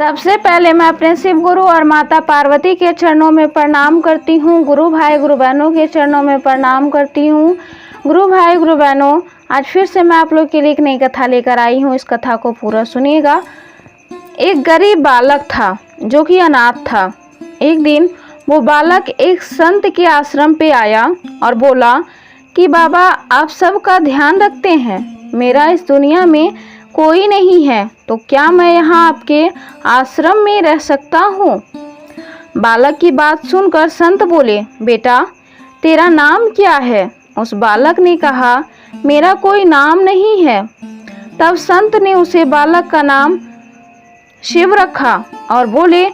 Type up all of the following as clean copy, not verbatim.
सबसे पहले मैं अपने शिव गुरु और माता पार्वती के चरणों में प्रणाम करती हूँ। गुरु भाई गुरु बहनों के चरणों में प्रणाम करती हूँ। गुरु भाई गुरु बहनों, आज फिर से मैं आप लोग के लिए एक नई कथा लेकर आई हूँ। इस कथा को पूरा सुनिएगा। एक गरीब बालक था जो कि अनाथ था। एक दिन वो बालक एक संत के आश्रम पे आया और बोला कि बाबा, आप सबका ध्यान रखते हैं, मेरा इस दुनिया में कोई नहीं है, तो क्या मैं यहाँ आपके आश्रम में रह सकता हूँ? बालक की बात सुनकर संत बोले, बेटा तेरा नाम क्या है? उस बालक ने कहा, मेरा कोई नाम नहीं है। तब संत ने उसे बालक का नाम शिव रखा और बोले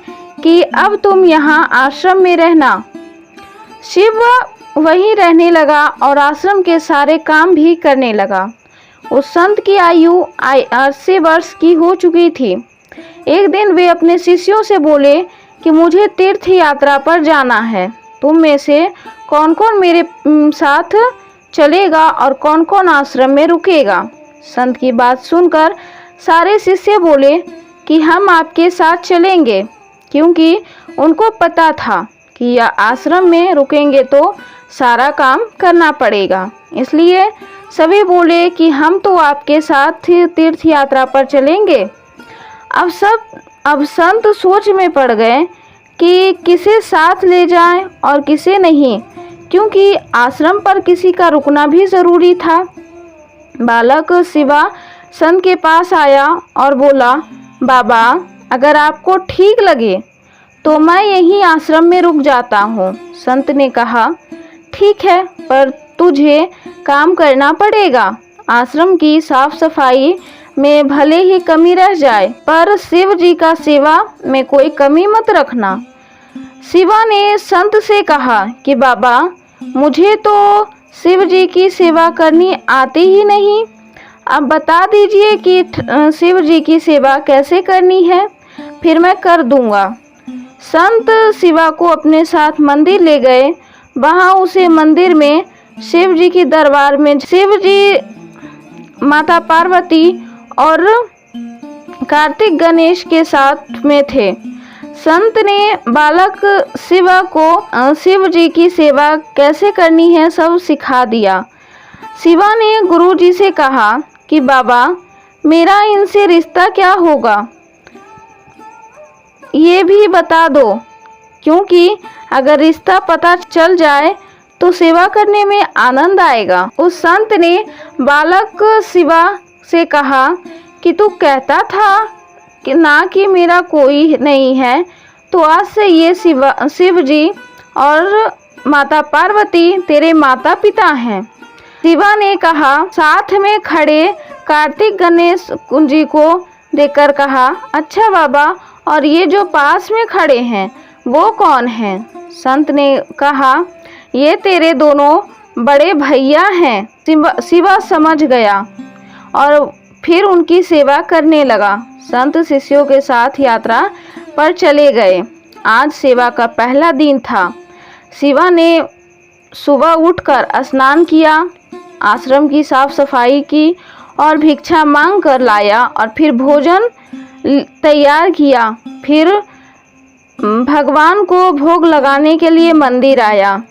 कि अब तुम यहाँ आश्रम में रहना। शिव वहीं रहने लगा और आश्रम के सारे काम भी करने लगा। उस संत की आयु 80 वर्ष की हो चुकी थी। एक दिन वे अपने शिष्यों से बोले कि मुझे तीर्थ यात्रा पर जाना है, तुम में से कौन कौन मेरे साथ चलेगा और कौन कौन आश्रम में रुकेगा? संत की बात सुनकर सारे शिष्य बोले कि हम आपके साथ चलेंगे, क्योंकि उनको पता था कि यह आश्रम में रुकेंगे तो सारा काम करना पड़ेगा। इसलिए सभी बोले कि हम तो आपके साथ तीर्थ यात्रा पर चलेंगे। अब संत सोच में पड़ गए कि किसे साथ ले जाएं और किसे नहीं, क्योंकि आश्रम पर किसी का रुकना भी ज़रूरी था। बालक शिवा संत के पास आया और बोला, बाबा अगर आपको ठीक लगे तो मैं यहीं आश्रम में रुक जाता हूँ। संत ने कहा, ठीक है, पर तुझे काम करना पड़ेगा। आश्रम की साफ सफाई में भले ही कमी रह जाए, पर शिव जी का सेवा में कोई कमी मत रखना। शिवा ने संत से कहा कि बाबा मुझे तो शिव जी की सेवा करनी आती ही नहीं, अब बता दीजिए कि शिव जी की सेवा कैसे करनी है, फिर मैं कर दूंगा। संत शिवा को अपने साथ मंदिर ले गए। वहाँ उसे मंदिर में शिव जी की दरबार में शिव जी, माता पार्वती और कार्तिक गणेश के साथ में थे। संत ने बालक शिवा को शिव जी की सेवा कैसे करनी है सब सिखा दिया। शिवा ने गुरु जी से कहा कि बाबा मेरा इनसे रिश्ता क्या होगा, ये भी बता दो, क्योंकि अगर रिश्ता पता चल जाए तो सेवा करने में आनंद आएगा। उस संत ने बालक शिवा से कहा कि तू कहता था कि ना कि मेरा कोई नहीं है, तो आज से ये शिव जी और माता पार्वती तेरे माता पिता हैं। शिवा ने कहा, साथ में खड़े कार्तिक गणेश जी को देखकर कहा, अच्छा बाबा, और ये जो पास में खड़े हैं वो कौन हैं? संत ने कहा, ये तेरे दोनों बड़े भैया हैं। शिवा समझ गया और फिर उनकी सेवा करने लगा। संत शिष्यों के साथ यात्रा पर चले गए। आज सेवा का पहला दिन था। शिवा ने सुबह उठकर स्नान किया, आश्रम की साफ सफाई की और भिक्षा मांग कर लाया और फिर भोजन तैयार किया। फिर भगवान को भोग लगाने के लिए मंदिर आया।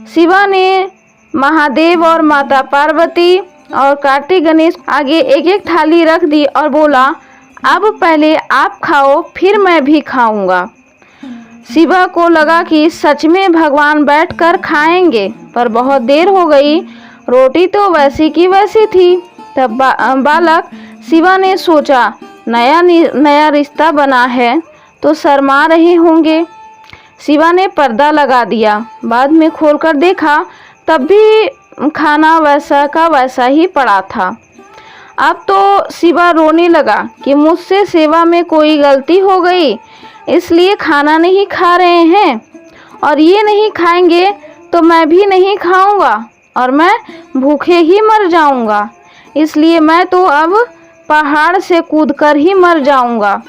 शिवा ने महादेव और माता पार्वती और कार्तिक गणेश आगे एक एक थाली रख दी और बोला, अब पहले आप खाओ फिर मैं भी खाऊंगा। शिवा को लगा कि सच में भगवान बैठकर खाएंगे, पर बहुत देर हो गई, रोटी तो वैसी की वैसी थी। तब बालक शिवा ने सोचा, नया रिश्ता बना है तो शर्मा रहे होंगे। शिवा ने पर्दा लगा दिया। बाद में खोलकर देखा, तब भी खाना वैसा का वैसा ही पड़ा था। अब तो शिवा रोने लगा कि मुझसे सेवा में कोई गलती हो गई, इसलिए खाना नहीं खा रहे हैं, और ये नहीं खाएंगे तो मैं भी नहीं खाऊंगा और मैं भूखे ही मर जाऊंगा, इसलिए मैं तो अब पहाड़ से कूदकर ही मर जाऊंगा।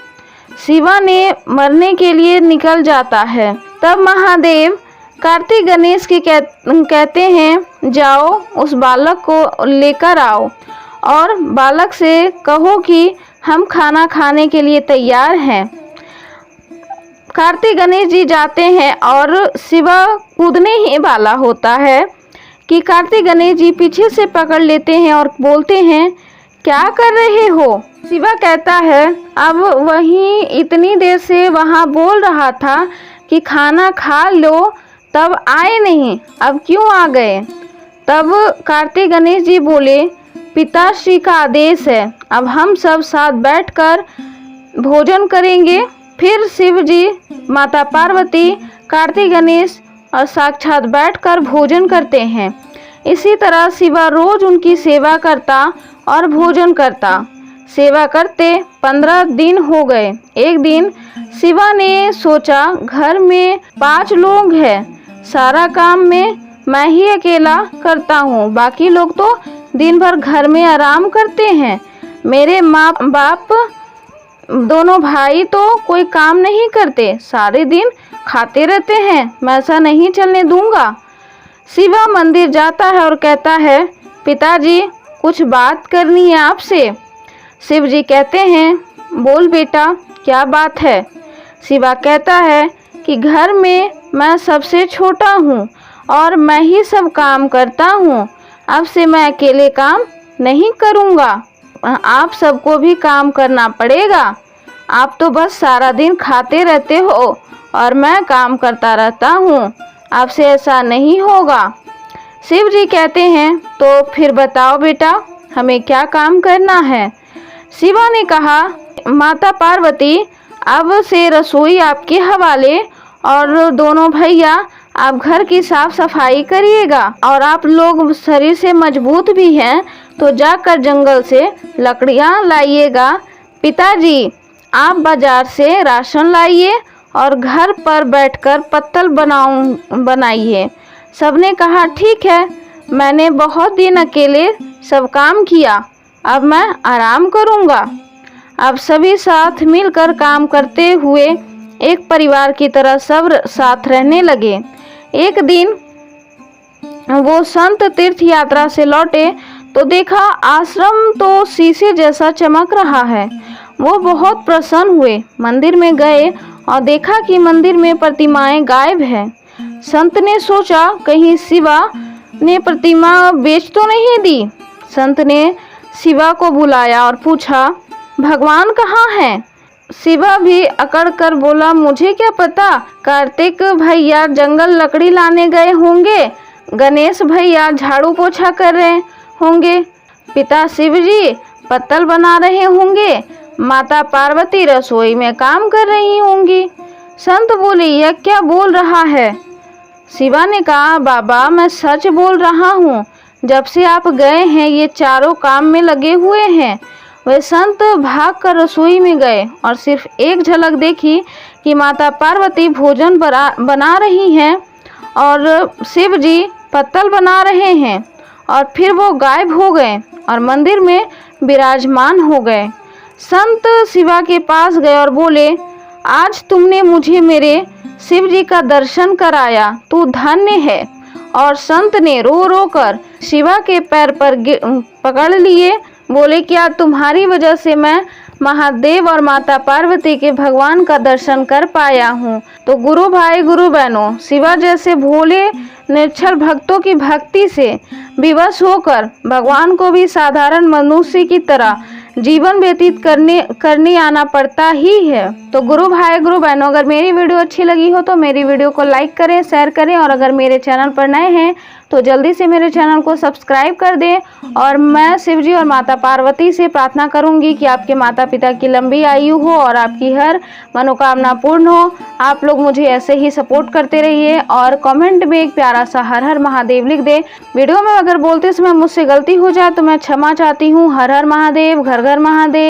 शिवा ने मरने के लिए निकल जाता है। तब महादेव कार्तिक गणेश के कहते हैं, जाओ उस बालक को लेकर आओ और बालक से कहो कि हम खाना खाने के लिए तैयार हैं। कार्तिक गणेश जी जाते हैं और शिवा कूदने ही वाला होता है कि कार्तिक गणेश जी पीछे से पकड़ लेते हैं और बोलते हैं, क्या कर रहे हो? शिवा कहता है, अब वहीं इतनी देर से वहाँ बोल रहा था कि खाना खा लो, तब आए नहीं, अब क्यों आ गए? तब कार्तिक गणेश जी बोले, पिताश्री का आदेश है, अब हम सब साथ बैठकर भोजन करेंगे। फिर शिव जी, माता पार्वती, कार्तिक गणेश और साक्षात बैठकर भोजन करते हैं। इसी तरह शिवा रोज उनकी सेवा करता और भोजन करता। सेवा करते 15 दिन हो गए। एक दिन शिवा ने सोचा, घर में 5 लोग हैं, सारा काम मैं ही अकेला करता हूँ, बाकी लोग तो दिन भर घर में आराम करते हैं। मेरे माँ बाप दोनों भाई तो कोई काम नहीं करते, सारे दिन खाते रहते हैं, मैं ऐसा नहीं चलने दूंगा। शिवा मंदिर जाता है और कहता है, पिताजी कुछ बात करनी है आपसे। शिव जी कहते हैं, बोल बेटा, क्या बात है? शिवा कहता है कि घर में मैं सबसे छोटा हूँ और मैं ही सब काम करता हूँ, अब से मैं अकेले काम नहीं करूँगा, आप सबको भी काम करना पड़ेगा। आप तो बस सारा दिन खाते रहते हो और मैं काम करता रहता हूँ, आपसे ऐसा नहीं होगा। शिव जी कहते हैं, तो फिर बताओ बेटा, हमें क्या काम करना है? शिवा ने कहा, माता पार्वती, अब से रसोई आपके हवाले और दोनों भैया आप घर की साफ सफाई करिएगा, और आप लोग शरीर से मजबूत भी हैं तो जाकर जंगल से लकड़ियाँ लाइएगा। पिताजी, आप बाजार से राशन लाइए और घर पर बैठकर पत्तल बनाइए। सबने कहा, ठीक है, मैंने बहुत दिन अकेले सब काम किया, अब मैं आराम करूँगा। अब सभी साथ मिलकर काम करते हुए एक परिवार की तरह सब साथ रहने लगे। एक दिन वो संत तीर्थ यात्रा से लौटे तो देखा आश्रम तो शीशे जैसा चमक रहा है। वो बहुत प्रसन्न हुए, मंदिर में गए और देखा कि मंदिर में प्रतिमाएं गायब है। संत ने सोचा, कहीं शिवा ने प्रतिमा बेच तो नहीं दी। संत ने शिवा को बुलाया और पूछा, भगवान कहाँ हैं? शिवा भी अकड़ कर बोला, मुझे क्या पता, कार्तिक भैया जंगल लकड़ी लाने गए होंगे, गणेश भैया झाड़ू पोछा कर रहे होंगे, पिता शिव जी पत्तल बना रहे होंगे, माता पार्वती रसोई में काम कर रही होंगी। संत बोले, यह क्या बोल रहा है? शिवा ने कहा, बाबा मैं सच बोल रहा हूँ, जब से आप गए हैं ये चारों काम में लगे हुए हैं। वे संत भागकर रसोई में गए और सिर्फ एक झलक देखी कि माता पार्वती भोजन बना रही हैं और शिव जी पत्तल बना रहे हैं, और फिर वो गायब हो गए और मंदिर में विराजमान हो गए। संत शिवा के पास गए और बोले, आज तुमने मुझे मेरे शिव जी का दर्शन कराया, तू धन्य है। और संत ने रो रो कर शिवा के पैर पर पकड़ लिए, बोले, क्या तुम्हारी वजह से मैं महादेव और माता पार्वती के भगवान का दर्शन कर पाया हूँ। तो गुरु भाई गुरु बहनों, शिवा जैसे भोले निश्चल भक्तों की भक्ति से विवश होकर भगवान को भी साधारण मनुष्य की तरह जीवन व्यतीत करने आना पड़ता ही है। तो गुरु भाई गुरु बहनों, अगर मेरी वीडियो अच्छी लगी हो तो मेरी वीडियो को लाइक करें, शेयर करें, और अगर मेरे चैनल पर नए हैं तो जल्दी से मेरे चैनल को सब्सक्राइब कर दें। और मैं शिवजी और माता पार्वती से प्रार्थना करूंगी कि आपके माता पिता की लंबी आयु हो और आपकी हर मनोकामना पूर्ण हो। आप लोग मुझे ऐसे ही सपोर्ट करते रहिए और कमेंट में एक प्यारा सा हर हर महादेव लिख दें। वीडियो में अगर बोलते समय मुझसे गलती हो जाए तो मैं क्षमा चाहती हूँ। हर हर महादेव, घर घर महादेव।